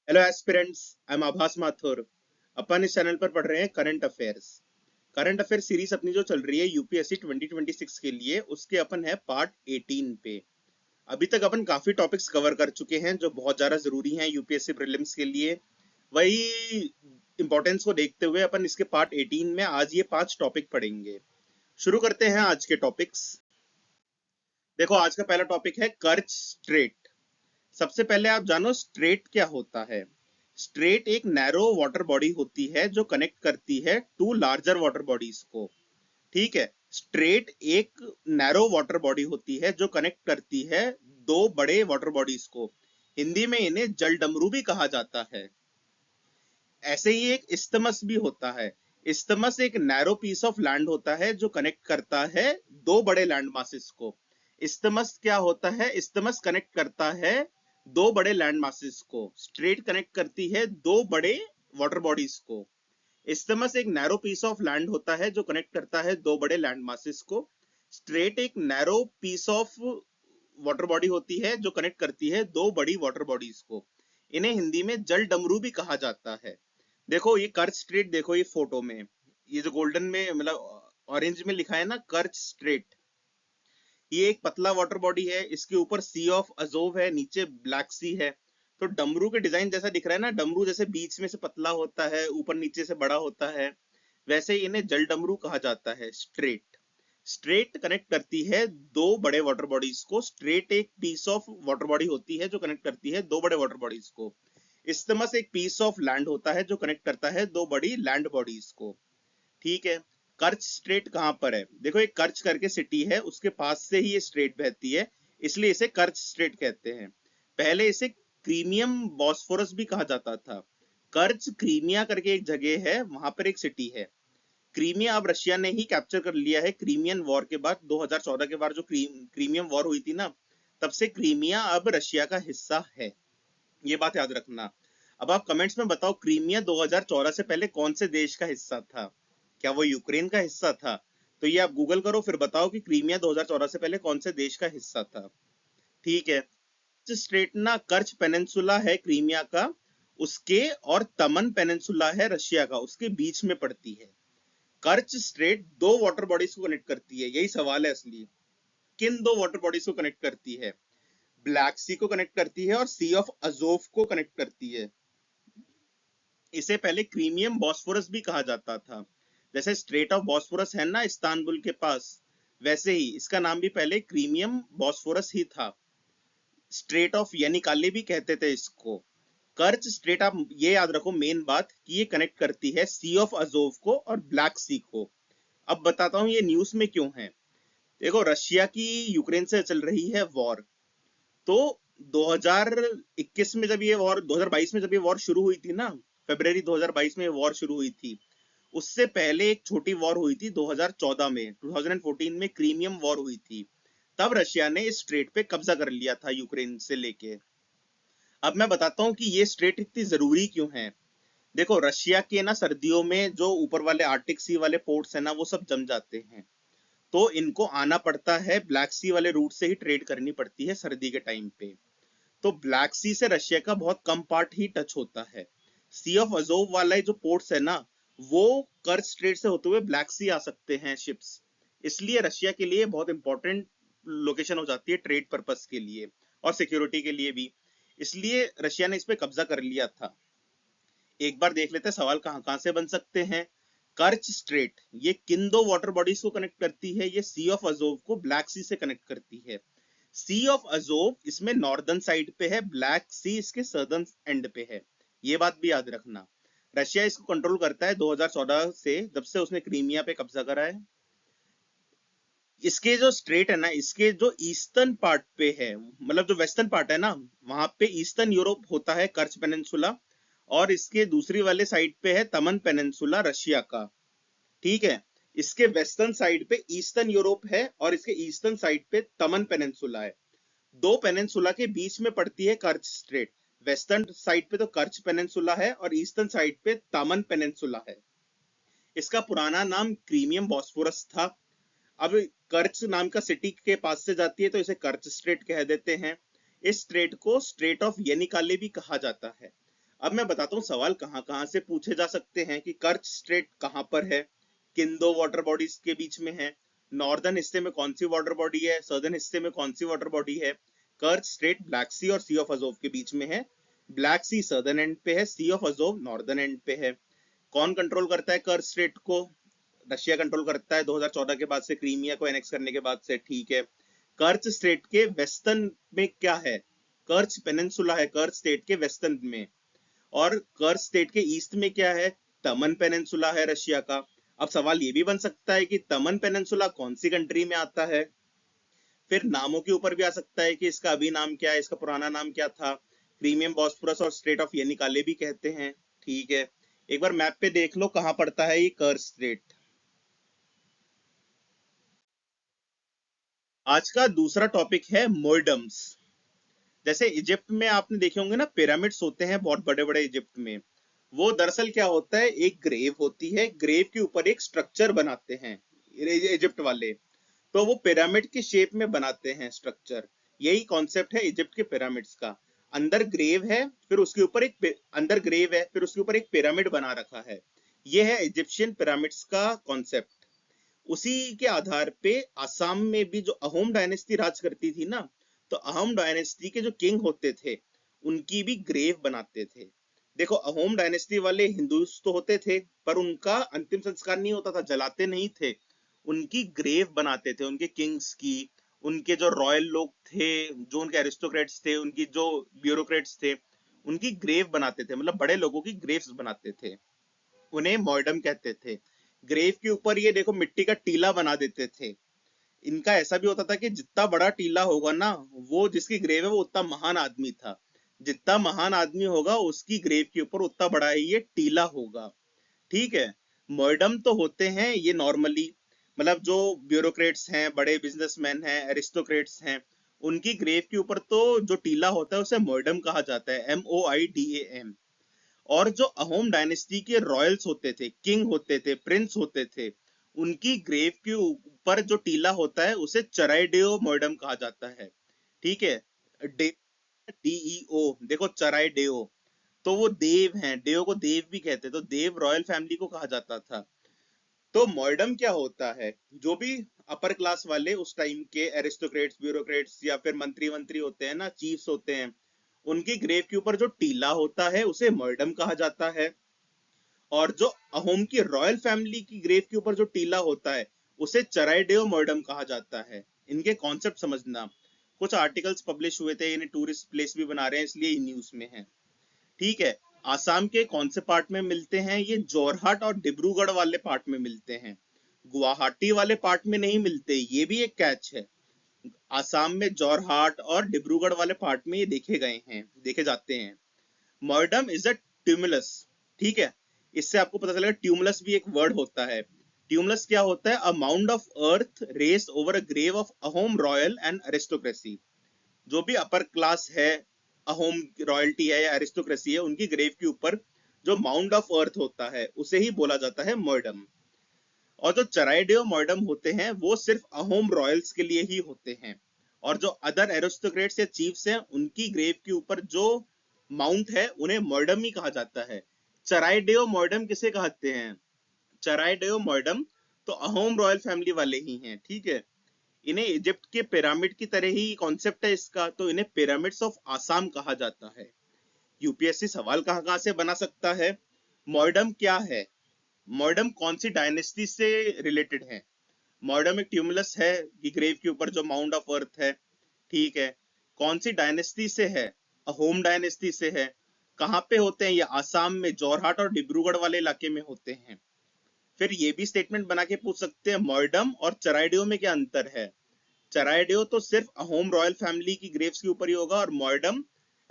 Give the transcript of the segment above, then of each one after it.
Hello aspirants, I am आभास माथुर। अपन इस channel पर पढ़ रहे हैं current affairs. Current affair series अपनी जो चल रही है यूपीएससी 2026 के लिए, उसके अपन है पार्ट 18 पे। अभी तक अपन काफी टॉपिक्स कवर कर चुके हैं जो बहुत ज्यादा जरूरी हैं यूपीएससी प्रीलिम्स के लिए। वही इंपॉर्टेंस को देखते हुए अपन इसके पार्ट 18 में आज ये 5 टॉपिक पढ़ेंगे। शुरू करते हैं आज के टॉपिक्स। देखो, आज का पहला टॉपिक है कर्च स्ट्रेट। सबसे पहले आप जानो स्ट्रेट क्या होता है। स्ट्रेट एक नैरो वाटर बॉडी होती है जो कनेक्ट करती है टू लार्जर वाटर बॉडीज को। ठीक है। स्ट्रेट एक नैरो वाटर बॉडी होती है जो कनेक्ट करती है दो बड़े वाटर बॉडीज को। हिंदी में इन्हें जल डमरू भी कहा जाता है। ऐसे ही एक इस्तमस भी होता है। इस्तमस एक नैरो पीस ऑफ लैंड होता है जो कनेक्ट करता है दो बड़े लैंड मासेस को। इस्तमस क्या होता है? इस्तमस कनेक्ट करता है दो बड़े लैंड मासेस को। स्ट्रेट कनेक्ट करती है दो बड़े वाटर बॉडीज को। इस्तमस एक नैरो पीस ऑफ लैंड होता है जो कनेक्ट करता है दो बड़े लैंड मासेस को। स्ट्रेट एक narrow piece of water body होती है जो कनेक्ट करती है दो बड़ी वाटर बॉडीज को। इन्हें हिंदी में जल डमरू भी कहा जाता है। देखो ये कर्च स्ट्रेट, देखो ये फोटो में, ये जो गोल्डन में मतलब ऑरेंज में लिखा है ना कर्च स्ट्रेट, ये एक पतला वाटर बॉडी है। इसके ऊपर सी ऑफ अजोव है, नीचे ब्लैक सी है। तो डमरू के डिजाइन जैसा दिख रहा है ना, डमरू जैसे बीच में से पतला होता है, ऊपर नीचे से बड़ा होता है, वैसे ही इन्हें जल डमरू कहा जाता है। स्ट्रेट स्ट्रेट कनेक्ट करती है दो बड़े वाटर बॉडीज को। स्ट्रेट एक पीस ऑफ वाटर बॉडी होती है जो कनेक्ट करती है दो बड़े वाटर बॉडीज को। इस्तमस एक पीस ऑफ लैंड होता है जो कनेक्ट करता है दो बड़ी लैंड बॉडीज को। ठीक है। कर्च स्ट्रेट कहां पर है? देखो, एक कर्च करके सिटी है, उसके पास से ही ये स्ट्रेट बहती है, इसलिए इसे कर्च स्ट्रेट कहते हैं। पहले इसे क्रीमियम बॉस्फोरस भी कहा जाता था। कर्च क्रीमिया करके एक जगह है, वहां पर एक सिटी है। क्रीमिया अब रशिया ने ही कैप्चर कर लिया है। क्रीमियन वॉर के बाद 2014 के बाद जो क्रीमियम वॉर हुई थी ना, तब से क्रीमिया अब रशिया का हिस्सा है। ये बात याद रखना। अब आप कमेंट्स में बताओ, क्रीमिया 2014 से पहले कौन से देश का हिस्सा था? क्या वो यूक्रेन का हिस्सा था? तो ये आप गूगल करो, फिर बताओ कि क्रीमिया 2014 से पहले कौन से देश का हिस्सा था। ठीक है। स्ट्रेट ना कर्च पेनिनसुला है क्रीमिया का, उसके और तमन पेनिनसुला है रशिया का, उसके बीच में पड़ती है। कर्च स्ट्रेट दो वाटर बॉडीज को कनेक्ट करती है, यही सवाल है असली। किन दो वाटर बॉडीज को कनेक्ट करती है? ब्लैक सी को कनेक्ट करती है और सी ऑफ अजोव को कनेक्ट करती है। इसे पहले क्रीमियम बॉस्फोरस भी कहा जाता था। जैसे स्ट्रेट ऑफ बॉस्फोरस है ना इस्तांबुल के पास, वैसे ही इसका नाम भी पहले क्रीमियम बॉस्फोरस ही था। स्ट्रेट ऑफ यानिकाले भी कहते थे इसको। कर्च स्ट्रेट, आप ये याद रखो मेन बात, कि ये कनेक्ट करती है सी ऑफ अजोव को और ब्लैक सी को। अब बताता हूं ये न्यूज में क्यों है। देखो, रशिया की यूक्रेन से चल रही है वॉर। तो 2021 में जब ये वॉर 2022 में जब ये वॉर शुरू हुई थी ना, फरवरी 2022 में वॉर शुरू हुई थी, उससे पहले एक छोटी वॉर हुई थी 2014 में, 2014 में क्रीमियम वॉर हुई थी। तब रशिया ने इस स्ट्रेट पे कब्जा कर लिया था यूक्रेन से लेके। अब मैं बताता हूँ कि ये स्ट्रेट इतनी जरूरी क्यों है। देखो, रशिया के ना सर्दियों में जो ऊपर वाले आर्टिक सी वाले पोर्ट्स है ना, वो सब जम जाते हैं। तो इनको आना पड़ता है, ब्लैक सी वाले रूट से ही ट्रेड करनी पड़ती है सर्दी के टाइम पे। तो ब्लैक सी से रशिया का बहुत कम पार्ट ही टच होता है। सी ऑफ अजोव वाला जो पोर्ट्स है ना, वो कर्च स्ट्रेट से होते हुए ब्लैक सी आ सकते हैं शिप्स। इसलिए रशिया के लिए बहुत इंपॉर्टेंट लोकेशन हो जाती है ट्रेड पर्पस के लिए और सिक्योरिटी के लिए भी। इसलिए रशिया ने इस पे कब्जा कर लिया था। एक बार देख लेते हैं सवाल कहां कहां से बन सकते हैं। कर्च स्ट्रेट ये किन दो वाटर बॉडीज को कनेक्ट करती है? ये सी ऑफ अजोव को ब्लैक सी से कनेक्ट करती है। सी ऑफ अजोव इसमें नॉर्दर्न साइड पे है, ब्लैक सी इसके सदर्न एंड पे है। ये बात भी याद रखना। रशिया इसको कंट्रोल करता है 2014 से, जब से उसने क्रीमिया पे कब्जा करा है। इसके जो स्ट्रेट है ना, इसके जो ईस्टर्न पार्ट पे है, मतलब जो वेस्टर्न पार्ट है ना, वहां पे ईस्टर्न यूरोप होता है कर्च पेनिनसुला, और इसके दूसरी वाले साइड पे है तमन पेनिनसुला रशिया का। ठीक है। इसके वेस्टर्न साइड पे ईस्टर्न यूरोप है और इसके ईस्टर्न साइड पे तमन पेनिनसुला है। दो पेनिनसुला के बीच में पड़ती है कर्च स्ट्रेट। वेस्टर्न साइड पे तो कर्च पेनिनसुला है और ईस्टर्न साइड पे तामन पेनिनसुला है। इसका पुराना नाम क्रीमियम बॉस्फोरस था। अब कर्च नाम का सिटी के पास से जाती है तो इसे कर्च स्ट्रेट कह देते हैं। इस स्ट्रेट को स्ट्रेट ऑफ येनिकाले भी कहा जाता है। अब मैं बताता हूँ सवाल कहाँ कहाँ से पूछे जा सकते हैं कि कर्च स्ट्रेट कहाँ पर है, किन दो वाटर बॉडीज के बीच में है, नॉर्दर्न हिस्से में कौन सी वाटर बॉडी है, सदर्न हिस्से में कौन सी वाटर बॉडी है। कर्च स्ट्रेट ब्लैक सी और सी ऑफ अजोव के बीच में है। ब्लैक सी सदर्न एंड पे है, सी ऑफ अजोव नॉर्दर्न एंड पे है। कौन कंट्रोल करता है कर्च स्ट्रेट को? रशिया कंट्रोल करता है 2014 के बाद से, क्रीमिया को एनेक्स करने के बाद से, ठीक है। कर्च स्ट्रेट के वेस्टर्न में क्या है? कर्च पेनिनसुला है कर्च स्टेट के वेस्टर्न में। और कर्च स्टेट के ईस्ट में क्या है? तमन पेनिनसुला है रशिया का। अब सवाल ये भी बन सकता है कि तमन पेनिनसुला कौन सी कंट्री में आता है। फिर नामों के ऊपर भी आ सकता है कि इसका अभी नाम क्या है, इसका पुराना नाम क्या था। क्रीमियम, बॉस्फोरस और स्ट्रेट ऑफ येनिकाले भी कहते हैं, ठीक है। एक बार मैप पे देख लो कहां पड़ता है ये कर्च स्ट्रेट। आज का दूसरा टॉपिक है मोरडम्स। जैसे इजिप्ट में आपने देखे होंगे ना, पिरामिड्स होते हैं बहुत बड़े बड़े इजिप्ट में। वो दरअसल क्या होता है, एक ग्रेव होती है, ग्रेव के ऊपर एक स्ट्रक्चर बनाते हैं इजिप्ट वाले। तो वो पिरामिड की शेप में बनाते हैं स्ट्रक्चर। यही कॉन्सेप्ट है इजिप्ट के पिरामिड्स का। अंदर ग्रेव है, फिर उसके ऊपर अंदर ग्रेव है, फिर उसके ऊपर एक पिरामिड बना रखा है। ये है इजिप्शियन पिरामिड्स का कॉन्सेप्ट। उसी के आधार पे असम में भी जो अहोम डायनेस्टी राज करती थी ना, तो अहोम डायनेस्टी के जो किंग होते थे उनकी भी ग्रेव बनाते थे। देखो अहोम डायनेस्टी वाले हिंदूस तो होते थे, पर उनका अंतिम संस्कार नहीं होता था, जलाते नहीं थे। उनकी ग्रेव बनाते थे उनके किंग्स की, उनके जो रॉयल लोग थे, जो उनके एरिस्टोक्रेट्स थे, उनकी जो ब्यूरोक्रेट्स थे, उनकी ग्रेव बनाते थे, मतलब बड़े लोगों की ग्रेव्स बनाते थे। उन्हें मॉर्डम कहते थे। ग्रेव के ऊपर ये देखो मिट्टी का टीला बना देते थे। इनका ऐसा भी होता था कि जितना बड़ा टीला होगा ना, वो जिसकी ग्रेव है वो उतना महान आदमी था। जितना महान आदमी होगा उसकी ग्रेव के ऊपर उतना बड़ा ही ये टीला होगा, ठीक है। मर्डम तो होते हैं ये नॉर्मली, मतलब जो ब्यूरोक्रेट्स हैं, बड़े बिजनेसमैन हैं, एरिस्टोक्रेट्स हैं, उनकी ग्रेव के ऊपर तो जो टीला होता है उसे मर्डम कहा जाता है, MOIDAM। और जो अहोम डायनेस्टी के रॉयल्स होते थे, किंग होते थे, प्रिंस होते थे, उनकी ग्रेव के ऊपर जो टीला होता है उसे चराइडेओ मॉर्डम कहा जाता है, ठीक है। DEO, देखो चराइडेओ। तो वो देव हैं, देव को देव भी कहते, तो देव रॉयल फैमिली को कहा जाता था। तो मॉर्डम क्या होता है, जो भी अपर क्लास वाले उस टाइम के एरिस्टोक्रेट्स, ब्यूरोक्रेट्स या फिर मंत्री मंत्री होते हैं ना, चीफ्स होते हैं, उनकी ग्रेव के ऊपर जो टीला होता है उसे मर्डम कहा जाता है। और जो अहोम की रॉयल फैमिली की ग्रेव के ऊपर जो टीला होता है उसे चराइडेओ मर्डम कहा जाता है। इनके कॉन्सेप्ट समझना। कुछ आर्टिकल्स पब्लिश हुए थे, इन्हें टूरिस्ट प्लेस भी बना रहे हैं इसलिए न्यूज में है, ठीक है। आसाम के कौन से पार्ट में मिलते हैं ये? जोरहाट और डिब्रूगढ़ वाले पार्ट में मिलते हैं, गुवाहाटी वाले पार्ट में नहीं मिलते, ये भी एक कैच है। आसाम में जोरहाट और डिब्रूगढ़ वाले पार्ट में ये देखे गए हैं, देखे जाते हैं। मर्डम इज अ ट्यूमुलस, ठीक है। इससे आपको पता चलेगा ट्यूमुलस भी एक वर्ड होता है। ट्यूमुलस क्या होता है? A mound of earth raised over a grave of a home royal and aristocracy. जो भी अपर क्लास है, अहोम रॉयल्टी है या एरिस्टोक्रेसी है, उनकी ग्रेव के ऊपर जो माउंड ऑफ अर्थ होता है उसे ही बोला जाता है मर्डम। और जो चराइडेओ मर्डम होते हैं वो सिर्फ अहोम रॉयल्स के लिए ही होते हैं। और जो अदर एरिस्टोक्रेट्स या चीफ्स हैं उनकी ग्रेव के ऊपर जो माउंट है उन्हें मर्डम ही कहा जाता है। चराइडेओ मर्डम किसे कहते हैं? चराइडेओ मर्डम तो अहोम रॉयल फैमिली वाले ही हैं, ठीक है। इन्हें इजिप्ट के पिरामिड की तरह ही कॉन्सेप्ट है इसका, तो इन्हें पिरामिड्स ऑफ आसाम कहा जाता है। यूपीएससी सवाल कहां कहां से बना सकता है? मॉर्डम क्या है? मॉर्डम कौन सी डायनेस्टी से रिलेटेड है? मॉर्डम एक ट्यूमुलस है कि ग्रेव के ऊपर जो माउंट ऑफ अर्थ है, ठीक है। कौन सी डायनेस्टी से है? अहोम डायनेस्टी से है। कहाँ पे होते हैं ये? आसाम में जोरहाट और डिब्रूगढ़ वाले इलाके में होते हैं। फिर ये भी स्टेटमेंट बना के पूछ सकते हैं मॉर्डम और चराइडियो में क्या अंतर है। चराइडियो तो सिर्फ अहोम रॉयल फैमिली की ग्रेव्स के ऊपर ही होगा और मॉर्डम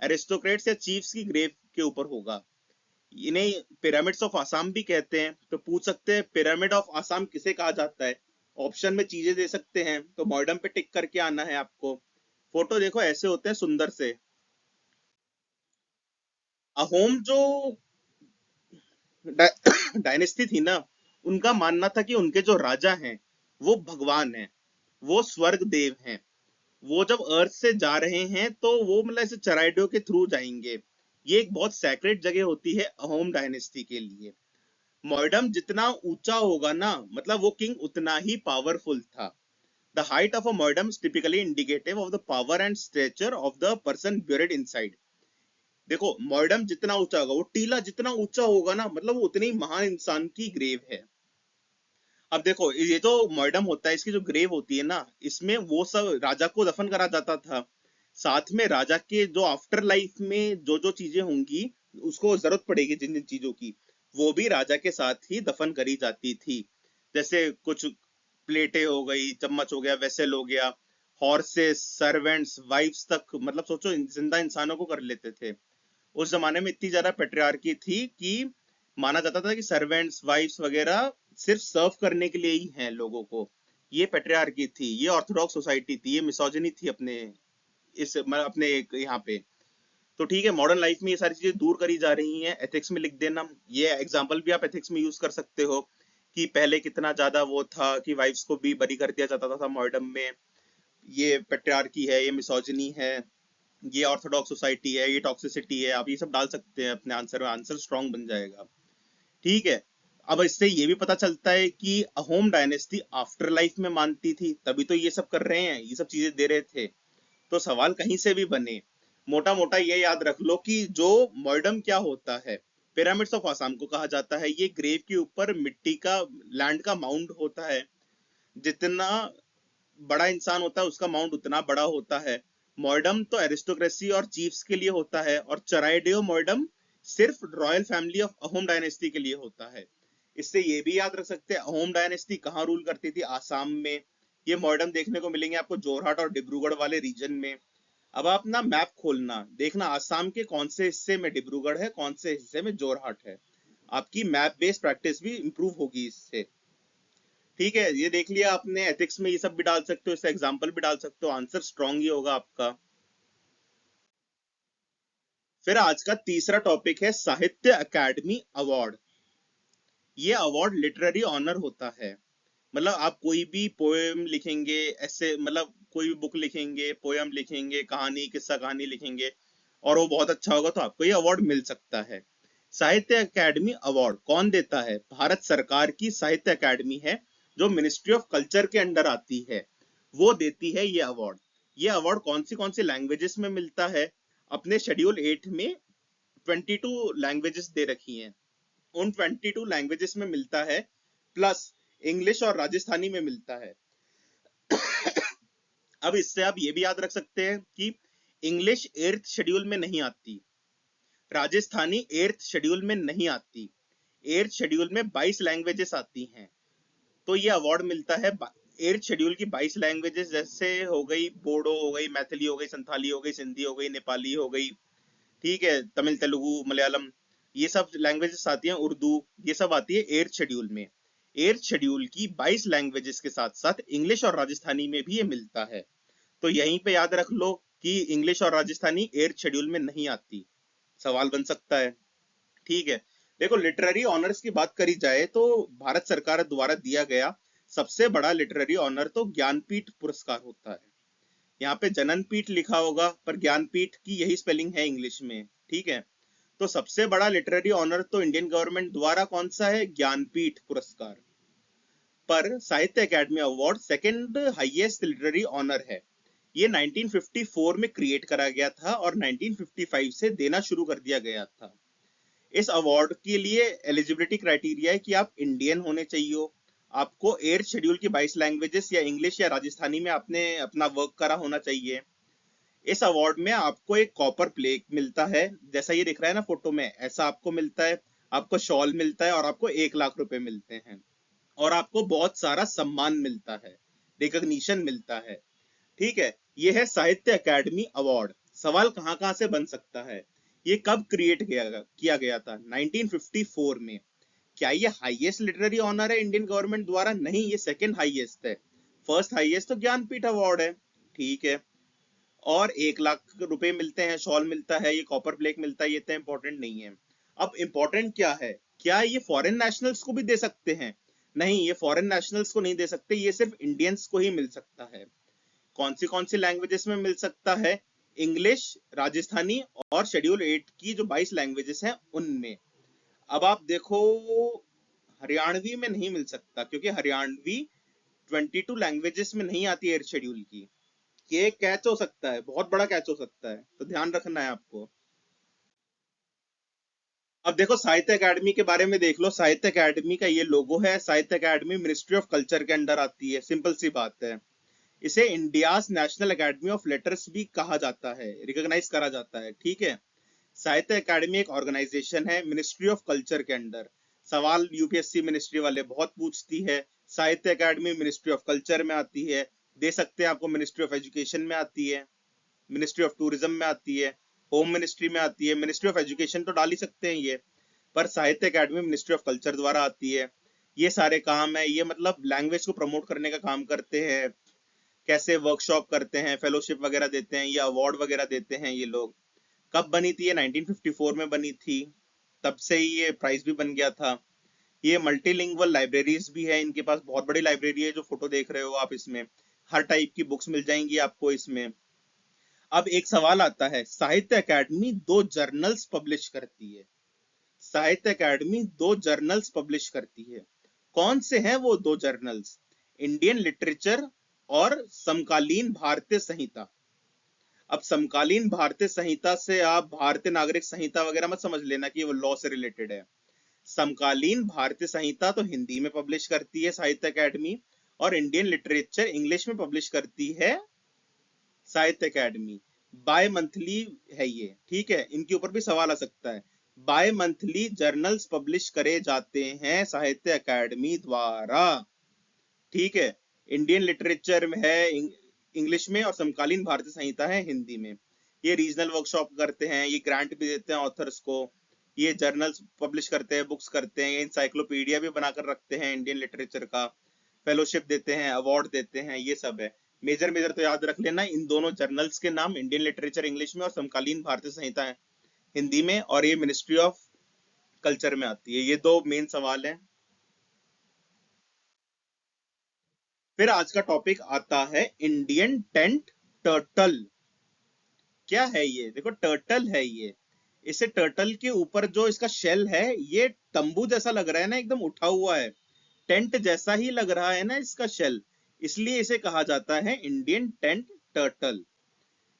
एरिस्टोक्रेट्स या चीफ्स की ग्रेव के ऊपर होगा। इन्हें पिरामिड्स ऑफ आसाम भी कहते हैं। तो पूछ सकते हैं पिरामिड ऑफ आसाम किसे कहा जाता है? ऑप्शन में चीजें दे सकते हैं, तो मॉर्डम पे टिक करके आना है आपको। फोटो देखो ऐसे होते हैं सुंदर से। अहोम जो डायनेस्टी थी ना, उनका मानना था कि उनके जो राजा हैं वो भगवान हैं, वो स्वर्ग देव हैं। वो जब अर्थ से जा रहे हैं तो वो मतलब ऐसे चराइडो के थ्रू जाएंगे। ये एक बहुत सैक्रेड जगह होती है अहोम डायनेस्टी के लिए। मॉर्डम जितना ऊंचा होगा ना, मतलब वो किंग उतना ही पावरफुल था। The height of a mound is typically indicative of the power and stature of the person buried inside. देखो, मॉर्डम जितना ऊंचा होगा, वो टीला जितना ऊंचा होगा ना, मतलब वो उतनी महान इंसान की ग्रेव है। अब देखो, ये जो मॉर्डम होता है, इसकी जो ग्रेव होती है ना, इसमें वो सब राजा को दफन करा जाता था। साथ में राजा के जो आफ्टर लाइफ में जो जो चीजें होंगी, उसको जरूरत पड़ेगी जिन जिन चीजों की, वो भी राजा के साथ ही दफन करी जाती थी। जैसे कुछ प्लेटें हो गई, चम्मच हो गया, वेसल हो गया, हॉर्सेस, सर्वेंट्स, वाइफ्स तक, मतलब सोचो जिंदा इंसानों को कर लेते थे। उस जमाने में इतनी ज्यादा पेट्रियार्की थी कि माना जाता था कि सर्वेंट्स, वाइफ्स वगैरह सिर्फ सर्व करने के लिए ही हैं लोगों को। ये पेट्रियार्की थी, ये ऑर्थोडॉक्स सोसाइटी थी, ये मिसोजिनी थी अपने इस मतलब अपने यहाँ पे। तो ठीक है, मॉडर्न लाइफ में ये सारी चीजें दूर करी जा रही हैं, एथिक्स में लिख देना। ये एग्जांपल भी आप एथिक्स में यूज कर सकते हो कि पहले कितना ज्यादा वो था कि वाइफ्स को भी बरी कर दिया जाता था मॉडर्न में। ये पेट्रियार्की है, ये मिसोजिनी है, ये ऑर्थोडॉक्स सोसाइटी है, ये टॉक्सिसिटी है। आप ये सब डाल सकते हैं अपने आंसर में, आंसर स्ट्रांग बन जाएगा। ठीक है। अब इससे ये भी पता चलता है कि अहोम डायनेस्टी आफ्टर लाइफ में मानती थी, तभी तो ये सब कर रहे हैं, ये सब चीजें दे रहे थे। तो सवाल कहीं से भी बने, मोटा मोटा ये याद रख लो कि जो मॉर्डम क्या होता है, पिरामिड्स ऑफ आसाम को कहा जाता है। ये ग्रेव के ऊपर मिट्टी का, लैंड का माउंड होता है। जितना बड़ा इंसान होता है उसका माउंट उतना बड़ा होता है। मॉर्डम तो एरिस्टोक्रेसी और चीफ्स के लिए होता है, और चराइडेओ मॉर्डम सिर्फ royal family of Ahom dynasty के लिए होता है। इससे ये भी याद रख सकते हैं अहोम डायनेस्टी कहाँ रूल करती थी, आसाम में। ये मॉर्डम देखने को मिलेंगे आपको जोरहाट और डिब्रूगढ़ वाले रीजन में। अब आप ना मैप खोलना, देखना आसाम के कौन से हिस्से में डिब्रूगढ़ है, कौन से हिस्से में जोरहाट है। आपकी मैप बेस्ड प्रैक्टिस भी इंप्रूव होगी इससे। ठीक है, ये देख लिया आपने। एथिक्स में ये सब भी डाल सकते हो, इससे एग्जाम्पल भी डाल सकते हो, आंसर स्ट्रांग ही होगा आपका। फिर आज का तीसरा टॉपिक है साहित्य अकादमी अवार्ड। ये अवार्ड लिटरेरी ऑनर होता है। मतलब आप कोई भी पोएम लिखेंगे, ऐसे मतलब कोई भी बुक लिखेंगे, पोएम लिखेंगे, कहानी, किस्सा कहानी लिखेंगे, और वो बहुत अच्छा होगा, तो आपको ये अवार्ड मिल सकता है। साहित्य अकादमी अवार्ड कौन देता है? भारत सरकार की साहित्य अकादमी है, जो मिनिस्ट्री ऑफ कल्चर के अंडर आती है, वो देती है ये अवार्ड। ये अवार्ड कौन सी लैंग्वेजेस में मिलता है? अपने शेड्यूल 8 में 22 लैंग्वेजेस दे रखी हैं। उन 22 लैंग्वेजेस में मिलता है, प्लस इंग्लिश और राजस्थानी में मिलता है। अब इससे आप ये भी याद रख सकते हैं कि इंग्लिश 8th शेड्यूल में नहीं आती, राजस्थानी 8th शेड्यूल में नहीं आती। 8th शेड्यूल में 22 लैंग्वेजेस आती हैं। तो ये अवार्ड मिलता है 8th शेड्यूल की 22 लैंग्वेजेस, जैसे हो गई बोडो, हो गई मैथिली, हो गई संथाली, हो गई सिंधी, हो गई नेपाली, हो गई, ठीक है, तमिल, तेलुगु, मलयालम, ये सब लैंग्वेजेस आती हैं, उर्दू, ये सब आती है 8th शेड्यूल में। 8th शेड्यूल की 22 लैंग्वेजेस के साथ साथ इंग्लिश और राजस्थानी में भी ये मिलता है। तो यहीं पे याद रख लो कि इंग्लिश और राजस्थानी 8th शेड्यूल में नहीं आती। सवाल बन सकता है। ठीक है। देखो, लिटरेरी ऑनर्स की बात करी जाए तो भारत सरकार द्वारा दिया गया सबसे बड़ा लिटरेरी ऑनर तो ज्ञानपीठ पुरस्कार होता है। यहाँ पे जननपीठ लिखा होगा, पर ज्ञानपीठ की यही स्पेलिंग है इंग्लिश में। ठीक है। तो सबसे बड़ा लिटरेरी ऑनर तो इंडियन गवर्नमेंट द्वारा कौन सा है? ज्ञानपीठ पुरस्कार। पर Sahitya Akademi award second highest literary honour है। ये 1954 में क्रिएट करा गया था और 1955 से देना शुरू कर दिया गया था। इस अवार्ड के लिए एलिजिबिलिटी क्राइटेरिया है कि आप इंडियन होने चाहिए, आपको 8th शेड्यूल की 22 लैंग्वेजेस या इंग्लिश या राजस्थानी में आपने अपना वर्क करा होना चाहिए। इस अवार्ड में आपको एक कॉपर प्लेट मिलता है, जैसा ये दिख रहा है ना फोटो में, ऐसा आपको मिलता है। आपको शॉल मिलता है और आपको 1 लाख रुपए मिलते हैं, और आपको बहुत सारा सम्मान मिलता है, रिकॉग्निशन मिलता है। ठीक है। ये है साहित्य अकादमी अवार्ड। सवाल कहाँ कहाँ से बन सकता है? ये कब क्रिएट किया गया था? 1954 में। क्या ये हाईएस्ट लिटरेरी ऑनर है इंडियन गवर्नमेंट द्वारा? नहीं, ये सेकंड हाईएस्ट है। फर्स्ट हाईएस्ट तो ज्ञानपीठ अवार्ड है। ठीक है। और 1 लाख रुपए मिलते हैं, शॉल मिलता है, ये कॉपर प्लेट मिलता है, ये इतना इंपॉर्टेंट नहीं है। अब इंपॉर्टेंट क्या है, क्या ये फॉरेन नेशनल्स को भी दे सकते हैं? नहीं, ये फॉरेन नेशनल्स को नहीं दे सकते, ये सिर्फ इंडियंस को ही मिल सकता है। कौन सी लैंग्वेजेस में मिल सकता है? इंग्लिश, राजस्थानी और शेड्यूल 8 की जो 22 लैंग्वेजेस हैं उनमें। अब आप देखो, हरियाणवी में नहीं मिल सकता क्योंकि हरियाणवी 22 लैंग्वेजेस में नहीं आती है शेड्यूल की। ये कैच हो सकता है, बहुत बड़ा कैच हो सकता है, तो ध्यान रखना है आपको। अब देखो साहित्य अकादमी के बारे में देख लो, साहित्य अकादमी का ये लोगो है। साहित्य अकादमी मिनिस्ट्री ऑफ कल्चर के अंडर आती है, सिंपल सी बात है। इसे India's national academy of letters भी कहा जाता है, रिकॉग्नाइज करा जाता है, ठीक है। साहित्य अकादमी एक ऑर्गेनाइजेशन है मिनिस्ट्री ऑफ कल्चर के अंडर। सवाल यूपीएससी मिनिस्ट्री वाले बहुत पूछती है। साहित्य अकादमी मिनिस्ट्री ऑफ कल्चर में आती है, दे सकते हैं आपको, मिनिस्ट्री ऑफ एजुकेशन में आती है, मिनिस्ट्री ऑफ टूरिज्म में आती है, होम मिनिस्ट्री में आती है, मिनिस्ट्री ऑफ एजुकेशन तो डाल ही सकते हैं ये, पर साहित्य अकादमी मिनिस्ट्री ऑफ कल्चर द्वारा आती है। ये सारे काम है, ये मतलब लैंग्वेज को प्रमोट करने का काम करते हैं, कैसे वर्कशॉप करते हैं, फेलोशिप वगैरह देते हैं, ये अवार्ड वगैरह देते हैं ये लोग। कब बनी थी ये? 1954 में बनी थी, तब से ही ये प्राइज भी बन गया था। ये मल्टीलिंगुअल लाइब्रेरीज भी है इनके पास, बहुत बड़ी लाइब्रेरी है जो फोटो देख रहे हो आप इसमें, हर टाइप की बुक्स मिल जाएंगी आपको इसमें। अब एक सवाल आता है, साहित्य अकादमी 2 जर्नल्स पब्लिश करती है। साहित्य अकादमी 2 जर्नल्स पब्लिश करती है, कौन से हैं वो 2 जर्नल्स? इंडियन लिटरेचर और समकालीन भारतीय संहिता। अब समकालीन भारतीय संहिता से आप भारतीय नागरिक संहिता वगैरह मत समझ लेना कि वो लॉ से रिलेटेड है। समकालीन भारतीय संहिता तो हिंदी में पब्लिश करती है साहित्य अकादमी, और इंडियन लिटरेचर इंग्लिश में पब्लिश करती है साहित्य अकादमी। बाय मंथली है ये, ठीक है, इनके ऊपर भी सवाल आ सकता है। बाय मंथली जर्नल्स पब्लिश करे जाते हैं साहित्य अकादमी द्वारा, ठीक है। इंडियन लिटरेचर में है इंग्लिश में, और समकालीन भारतीय संहिता है हिंदी में। ये रीजनल वर्कशॉप करते हैं, ये ग्रांट भी देते हैं ऑथर्स को, ये जर्नल्स पब्लिश करते हैं, बुक्स करते हैं, इंसाइक्लोपीडिया भी बनाकर रखते हैं इंडियन लिटरेचर का, फेलोशिप देते हैं, अवार्ड देते हैं, ये सब है। मेजर मेजर तो याद रख लेना इन दोनों जर्नल्स के नाम, इंडियन लिटरेचर इंग्लिश में और समकालीन भारतीय संहिता है हिंदी में, और ये मिनिस्ट्री ऑफ कल्चर में आती है। ये 2 मेन सवाल हैं। फिर आज का टॉपिक आता है इंडियन टेंट टर्टल। क्या है ये? देखो टर्टल है ये। इसे टर्टल के ऊपर जो इसका शेल है, ये तंबू जैसा लग रहा है ना, एकदम उठा हुआ है, टेंट जैसा ही लग रहा है ना इसका शेल, इसलिए इसे कहा जाता है इंडियन टेंट टर्टल।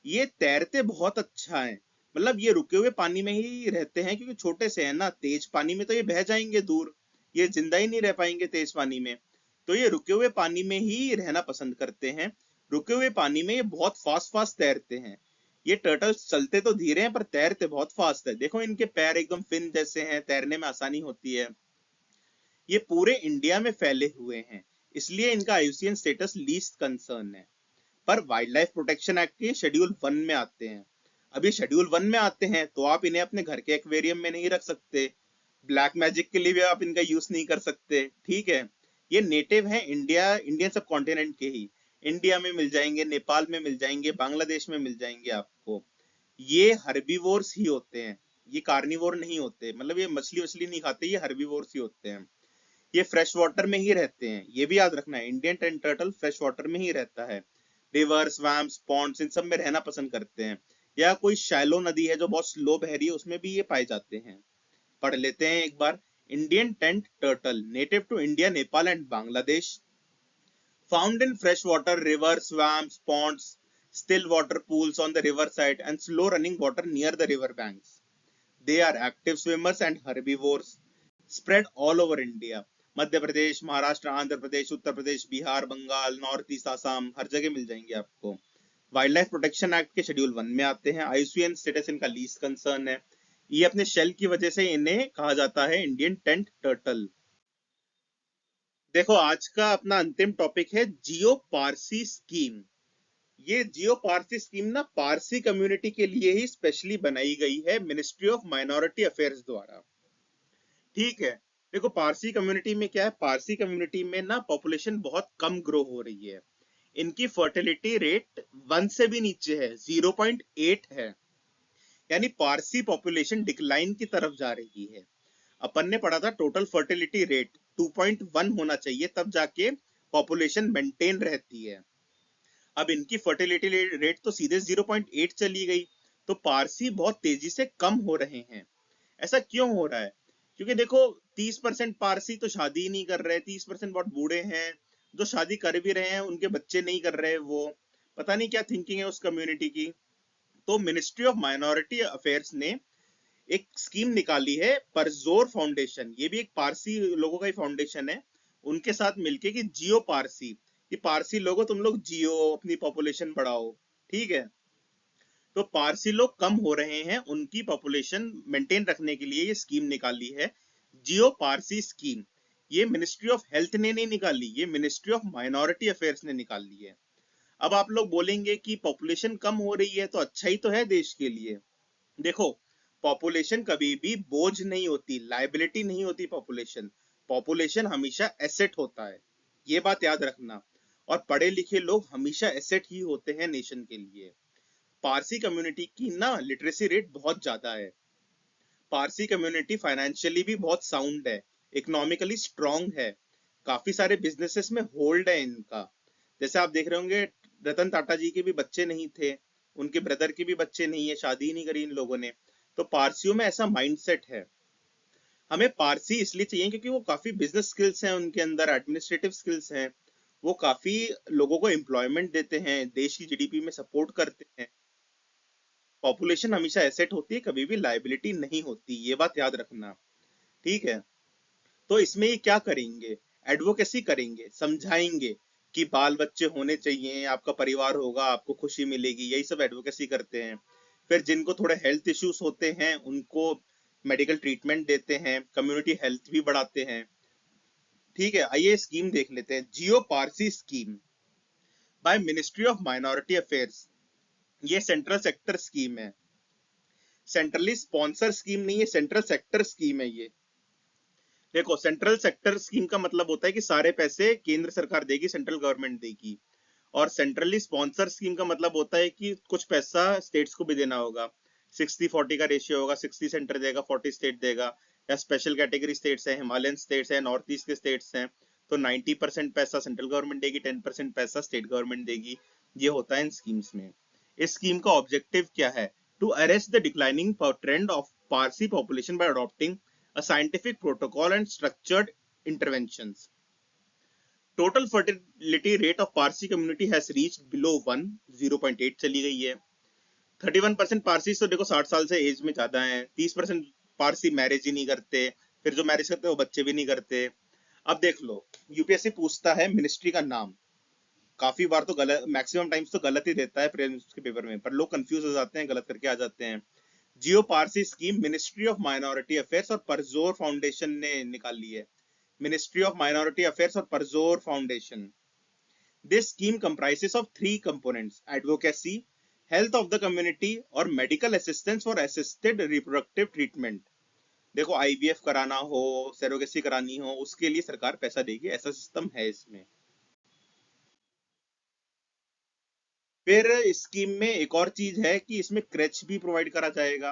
ये तैरते बहुत अच्छा है, मतलब ये रुके हुए पानी में ही रहते हैं क्योंकि छोटे से है ना, तेज पानी में तो ये बह जाएंगे दूर, ये जिंदा ही नहीं रह पाएंगे तेज पानी में। तो ये रुके हुए पानी में ही रहना पसंद करते हैं। रुके हुए पानी में ये बहुत फास्ट फास्ट तैरते हैं। ये टर्टल्स चलते तो धीरे हैं पर तैरते बहुत फास्ट है। देखो इनके पैर एकदम फिन जैसे हैं, तैरने में आसानी होती है। ये पूरे इंडिया में फैले हुए हैं, इसलिए इनका आईयूसीएन स्टेटस लीस्ट कंसर्न है। पर वाइल्ड लाइफ प्रोटेक्शन एक्ट के शेड्यूल 1 में आते हैं। अभी शेड्यूल 1 में आते हैं तो आप इन्हें अपने घर के एक्वेरियम में नहीं रख सकते, ब्लैक मैजिक के लिए भी आप इनका यूज नहीं कर सकते, ठीक है। ये नेटिव है इंडियन सब कॉन्टिनेंट के ही, इंडिया में मिल जाएंगे, नेपाल में मिल जाएंगे, बांग्लादेश में मिल जाएंगे आपको। ये हर्बीवोर्स ही होते हैं, ये कार्निवोर नहीं होते, मतलब ये मछली वछली नहीं खाते, ये हर्बीवोर्स ही होते हैं। ये फ्रेश वाटर में ही रहते हैं, ये भी याद रखना है, Indian tent turtle fresh water में ही रहता है। रिवर, स्वैम्प्स, पॉन्ड्स, इन सब में रहना पसंद करते हैं, या कोई शैलो नदी है जो बहुत स्लो बह रही है उसमें भी ये पाए जाते हैं। पढ़ लेते हैं एक बार। Indian tent turtle native to India, Nepal and Bangladesh, found in fresh water, river, swamps, ponds, still water pools on the river side and slow running water near the river banks. They are active swimmers and herbivores, spread all over India. Madhya Pradesh, Maharashtra, Andhra Pradesh, Uttar Pradesh, Bihar, Bengal, north east, Assam, हर जगह मिल जाएंगे आपको। Wild life protection act के schedule 1 में आते हैं। IUCN status इनका least concern है। ये अपने शेल की वजह से इन्हें कहा जाता है इंडियन टेंट टर्टल। देखो आज का अपना अंतिम टॉपिक है जियो पारसी स्कीम। ये जियो पारसी स्कीम ना पारसी कम्युनिटी के लिए ही स्पेशली बनाई गई है मिनिस्ट्री ऑफ माइनॉरिटी अफेयर्स द्वारा, ठीक है। देखो पारसी कम्युनिटी में क्या है, पारसी कम्युनिटी में ना पॉपुलेशन बहुत कम ग्रो हो रही है। इनकी फर्टिलिटी रेट 1 से भी नीचे है, 0.8 है, यानी पारसी पॉपुलेशन डिक्लाइन की तरफ जा रही है। अपन ने पढ़ा था टोटल फर्टिलिटी रेट 2.1 होना चाहिए, तब जाके पॉपुलेशन मेंटेन रहती है। अब इनकी फर्टिलिटी रेट तो सीधे 0.8 चली गई, तो पारसी बहुत तेजी से कम हो रहे हैं। ऐसा क्यों हो रहा है? क्योंकि देखो 30% पारसी तो शादी ही नहीं कर रहे, 30% बहुत बूढ़े हैं, जो शादी कर भी रहे हैं उनके बच्चे नहीं कर रहे, वो पता नहीं क्या थिंकिंग है उस कम्युनिटी की। तो मिनिस्ट्री ऑफ माइनॉरिटी अफेयर्स ने एक स्कीम निकाली है, परजोर फाउंडेशन, ये भी एक पारसी लोगों का ही फाउंडेशन है, उनके साथ मिलके कि जियो पारसी, कि पारसी लोगों तुम लोग जियो, अपनी पॉपुलेशन बढ़ाओ। ठीक है, तो पारसी लोग कम हो रहे हैं, उनकी पॉपुलेशन मेंटेन रखने के लिए ये स्कीम निकाली है, जियो पारसी स्कीम। ये मिनिस्ट्री ऑफ हेल्थ ने नहीं निकाली, ये मिनिस्ट्री ऑफ माइनॉरिटी अफेयर्स ने निकाली है। अब आप लोग बोलेंगे कि पॉपुलेशन कम हो रही है तो अच्छा ही तो है देश के लिए। देखो, पॉपुलेशन कभी भी बोझ नहीं होती, लाइबिलिटी नहीं होती पॉपुलेशन। पॉपुलेशन हमेशा एसेट होता है, ये बात याद रखना। और पढ़े लिखे लोग हमेशा एसेट ही होते हैं नेशन के लिए। पारसी कम्युनिटी की ना लिटरेसी रेट बहुत ज्यादा है। पारसी कम्युनिटी फाइनेंशियली भी बहुत साउंड है, इकोनॉमिकली स्ट्रांग है, काफी सारे बिजनेसेस में होल्ड है इनका। जैसे आप देख रहे होंगे, रतन टाटा जी के भी बच्चे नहीं थे, उनके ब्रदर के भी बच्चे नहीं है, शादी नहीं करी इन लोगों ने। तो पारसियों में ऐसा माइंडसेट है। हमें पारसी इसलिए चाहिए क्योंकि वो काफी बिजनेस स्किल्स हैं उनके अंदर, एडमिनिस्ट्रेटिव स्किल्स हैं, वो काफी लोगों को एम्प्लॉयमेंट देते हैं, देश की जीडीपी में सपोर्ट करते हैं। पॉपुलेशन हमेशा एसेट होती है, कभी भी लाइबिलिटी नहीं होती, ये बात याद रखना। ठीक है, तो इसमें ये क्या करेंगे? एडवोकेसी करेंगे, समझाएंगे कि बाल बच्चे होने चाहिए, आपका परिवार होगा, आपको खुशी मिलेगी, यही सब एडवोकेसी करते हैं। फिर जिनको थोड़े हेल्थ इश्यूज होते हैं उनको मेडिकल ट्रीटमेंट देते हैं, कम्युनिटी हेल्थ भी बढ़ाते हैं। ठीक है, आइए स्कीम देख लेते हैं, Jiyo Parsi scheme by ministry of minority affairs. ये सेंट्रल सेक्टर स्कीम है, सेंट्रली स्पॉन्सर स्कीम नहीं है, सेंट्रल सेक्टर स्कीम है ये। देखो, सेंट्रल सेक्टर स्कीम का मतलब होता है कि सारे पैसे केंद्र सरकार देगी, सेंट्रल गवर्नमेंट देगी। और सेंट्रली स्पॉन्सर स्कीम का मतलब होता है कि कुछ पैसा स्टेट्स को भी देना होगा, 60-40 का रेशियो होगा, 60 सेंटर देगा, 40 स्टेट देगा। या स्पेशल कैटेगरी स्टेट्स हैं, हिमालयन स्टेट्स हैं, नॉर्थ ईस्ट के स्टेट्स हैं, तो 90% पैसा सेंट्रल गवर्नमेंट देगी, 10% पैसा स्टेट गवर्नमेंट देगी। ये होता है इन स्कीम्स में। इस स्कीम का ऑब्जेक्टिव क्या है? To arrest the declining trend of Parsi population by adopting a scientific protocol and structured interventions. Total fertility rate of Parsi community has reached below 1, 0.8 चली गई है। 31% पारसी तो देखो 60 साल से एज में ज्यादा है, 30% पारसी मैरिज ही नहीं करते, फिर जो मैरिज करते हैं वो बच्चे भी नहीं करते। अब देख लो, यूपीएससी पूछता है मिनिस्ट्री का नाम, काफी बार तो गलत, मैक्सिमम टाइम्स तो गलत ही देता है प्रीलिम्स के पेपर में, पर लोग कंफ्यूज हो जाते हैं, गलत करके आ जाते हैं। Jiyo Parsi scheme ministry of minority affairs और परजोर फाउंडेशन ने निकाली है। मिनिस्ट्री ऑफ माइनॉरिटी अफेयर्स और Parzor foundation. This scheme comprises of 3 components: advocacy, health of the community और medical assistance for assisted reproductive treatment. देखो, आईवीएफ कराना हो, सेरोगेसी करानी हो, उसके लिए सरकार पैसा देगी, ऐसा सिस्टम है इसमें। फिर स्कीम में एक और चीज है कि इसमें क्रेच भी प्रोवाइड करा जाएगा,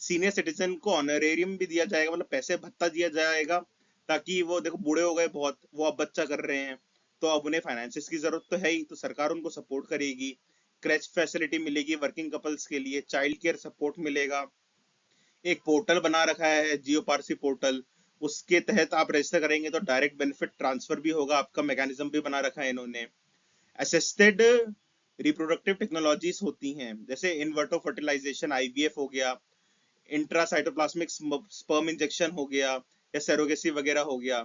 सीनियर सिटीजन को ऑनरेरियम भी दिया जाएगा, मतलब पैसे भत्ता दिया जाएगा, ताकि वो देखो बूढ़े हो गए बहुत, वो अब बच्चा कर रहे हैं, तो अब उन्हें फाइनेंसिस की जरूरत तो है ही, तो सरकार उनको सपोर्ट करेगी। क्रेच फैसिलिटी मिलेगी वर्किंग कपल्स के लिए, चाइल्ड केयर सपोर्ट मिलेगा। एक पोर्टल बना रखा है जियो पारसी पोर्टल, उसके तहत आप रजिस्टर करेंगे तो डायरेक्ट बेनिफिट ट्रांसफर भी होगा, आपका मैकेनिज्म भी बना रखा है इन्होंने। असिस्टेड रिप्रोडक्टिव टेक्नोलॉजीज होती हैं, जैसे इनवर्टो फर्टिलाइजेशन, आईवीएफ हो गया, इंट्रासाइटोप्लाज्मिक स्पर्म इंजेक्शन हो गया, या सेरोगेसी वगैरह हो गया।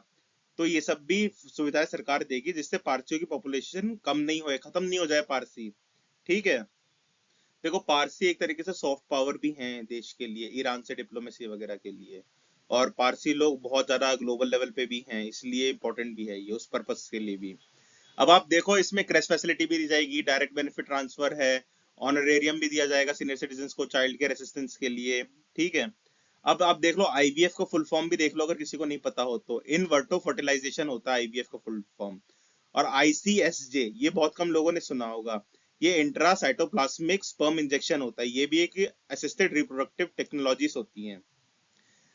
तो ये सब भी सुविधाएं सरकार देगी, जिससे पारसियों की पॉपुलेशन कम नहीं हो, खत्म नहीं हो जाए पारसी। ठीक है, देखो पारसी एक तरीके से सॉफ्ट पावर भी हैं देश के लिए, ईरान से डिप्लोमेसी वगैरह के लिए। और पारसी लोग बहुत ज्यादा ग्लोबल लेवल पे भी हैं, इसलिए इंपॉर्टेंट भी है ये उस पर्पस के लिए भी। अब आप देखो, इसमें क्रेश फैसिलिटी भी दी जाएगी, डायरेक्ट बेनिफिट ट्रांसफर है, ऑनरेरियम भी दिया जाएगा सीनियर सिटीजन को चाइल्ड केयर असिस्टेंस के लिए। ठीक है, अब आप देख लो आईवीएफ को फुल फॉर्म भी देख लो, अगर किसी को नहीं पता हो तो, इनवर्टो फर्टिलाइजेशन होता है आईवीएफ का फुल फॉर्म। और आईसीएसजे, ये बहुत कम लोगों ने सुना होगा, ये इंट्रासाइटोप्लाज्मिक स्पर्म इंजेक्शन होता है, ये भी एक असिस्टेड रिप्रोडक्टिव टेक्नोलॉजीज होती हैं।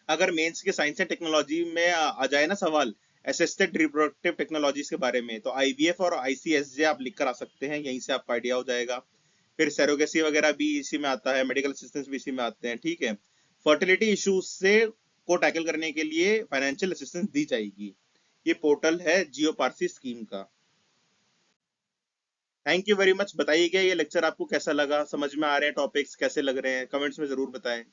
अगर मेंस के साइंस एंड टेक्नोलॉजी में आ जाए ना सवाल, असिस्टेड रिप्रोडक्टिव टेक्नोलॉजीज के बारे में, तो आईवीएफ और आईसीएसजे आप लिख कर आ सकते हैं, यहीं से आपका आइडिया हो जाएगा। फिर सेरोगेसी वगैरह भी इसी में आता है, मेडिकल असिस्टेंस भी इसी में आते हैं, ठीक है। फर्टिलिटी इश्यूज से को टैकल करने के लिए फाइनेंशियल असिस्टेंस दी जाएगी। ये पोर्टल है जियो पारसी स्कीम का। Thank you very much. बताइएगा ये लेक्चर आपको कैसा लगा, समझ में आ रहे हैं टॉपिक्स, कैसे लग रहे हैं, कमेंट्स में जरूर बताएं।